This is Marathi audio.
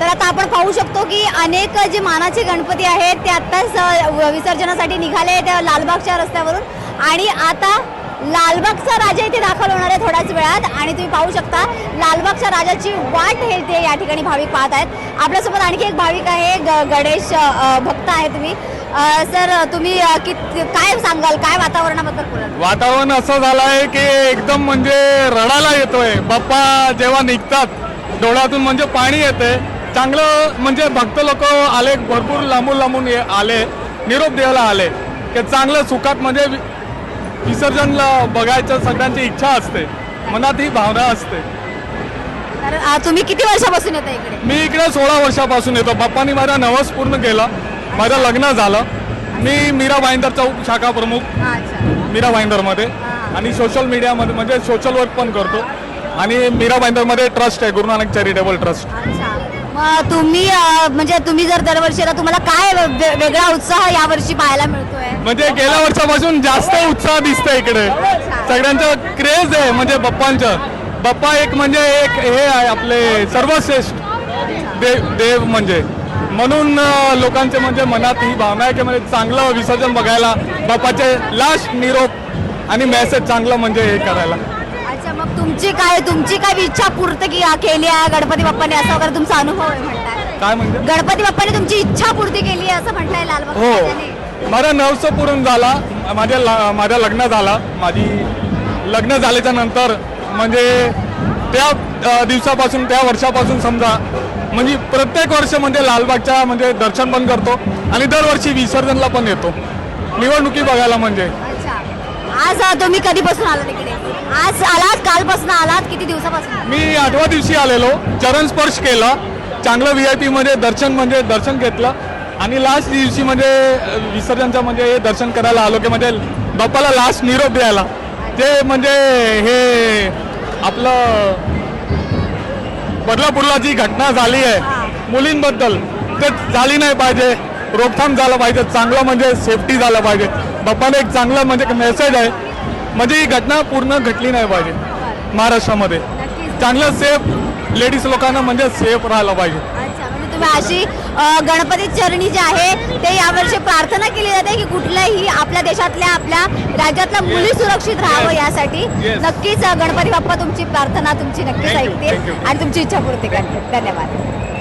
तर आता आपण पाहू शकतो की अनेक जे मानाचे गणपती आहेत ते आत्ताच विसर्जनासाठी निघाले त्या लालबागच्या रस्त्यावरून आणि आता लालबागचा राजा इथे दाखल होणार आहे थोड्याच वेळात आणि तुम्ही पाहू शकता लालबागच्या राजाची वाट हे ते या ठिकाणी भाविक पाहत आहेत। आपल्यासोबत आणखी एक भाविक आहे गणेश भक्त आहे तुम्ही सर तुम्ही काय सांगाल काय वातावरणाबद्दल बोलाल? वातावरण असं झालं आहे की एकदम म्हणजे रडायला येतोय बाप्पा जेव्हा निघतात डोळ्यातून म्हणजे पाणी येते। चांगलं म्हणजे भक्त लोक आले भरपूर लांबून आले निरोप द्यायला आले की चांगलं सुखात म्हणजे विसर्जनला बघायचं सगळ्यांची इच्छा असते मनात ही भावना असते। तर तुम्ही किती वर्षापासून येता इकडे? मी इकडे 16 वर्षापासून येतो। बाप्पांनी माझा नवस पूर्ण केला माझं लग्न झालं। मी मीरा भाईंदर चौक शाखा प्रमुख मीरा भाईंदरमध्ये आणि सोशल मीडियामध्ये म्हणजे सोशल वर्क पण करतो आणि मीरा भाईंदरमध्ये ट्रस्ट आहे गुरुनानक चॅरिटेबल ट्रस्ट। मग तुम्ही म्हणजे तुम्ही जर दरवर्षी येता तुम्हाला काय वेगळा उत्साह यावर्षी पाहायला मिळतोय? म्हणजे गेल्या वर्षापासून जास्त उत्साह दिसतोय इकडे सगळ्यांचा क्रेज आहे म्हणजे बाप्पांचं। बाप्पा एक म्हणजे एक हे आहे आपले सर्वश्रेष्ठ देव म्हणजे म्हणून लोकांचे म्हणजे मनात ही भावना आहे की म्हणजे चांगलं विसर्जन बघायला बाप्पाचे लास्ट निरोप आणि मेसेज चांगलं म्हणजे हे करायला। अच्छा मग तुमची काय इच्छा पूर्ण केली आहे गणपती बाप्पाने असं वगैरे तुमचा अनुभव आहे म्हणताय? काय म्हणजे गणपती बाप्पाने तुमची इच्छा पूर्ती केली आहे असं म्हटलंय लालबाग राजाने? माझा नवस पूर्ण झाला माझ्या लग्न झाला। माझी लग्न झाल्याच्या नंतर म्हणजे त्या दिवसापासून त्या वर्षापासून समजा म्हणजे प्रत्येक वर्ष म्हणजे लालबागच्या म्हणजे दर्शन पण करतो आणि दरवर्षी विसर्जनला पण येतो निवडणुकी बघायला म्हणजे। अच्छा आज तुम्ही कधीपासून आलात तिकडे? आज आलात कालपासून आलात किती दिवसापासून? मी 8व्या दिवशी आलेलो चरण स्पर्श केला चांगलं VIP मध्ये दर्शन घेतलं आणि लास्ट दिवशी म्हणजे विसर्जनचं म्हणजे दर्शन करायला आलो की म्हणजे बाप्पाला लास्ट निरोप द्यायला। ते म्हणजे हे आपलं बदलापूरला जी घटना झाली आहे मुलींबद्दल ते झाली नाही पाहिजे रोकथाम झालं पाहिजे चांगलं म्हणजे सेफ्टी झालं पाहिजे। बाप्पाने एक चांगलं म्हणजे मेसेज आहे म्हणजे ही घटना पूर्ण घडली नाही पाहिजे महाराष्ट्रामध्ये। चांगलं सेफ लेडीज लोकांना म्हणजे सेफ राहायला पाहिजे। अच्छा म्हणजे तुम्ही अशी गणपती चरणी जे आहे ते यावर्षी प्रार्थना केली जाते की कुठल्याही आपल्या देशातल्या आपल्या राज्यातल्या मुली सुरक्षित राहावं यासाठी नक्कीच गणपती बाप्पा तुमची प्रार्थना तुमची नक्कीच ऐकते आणि तुमची इच्छा पूर्ती करते। धन्यवाद।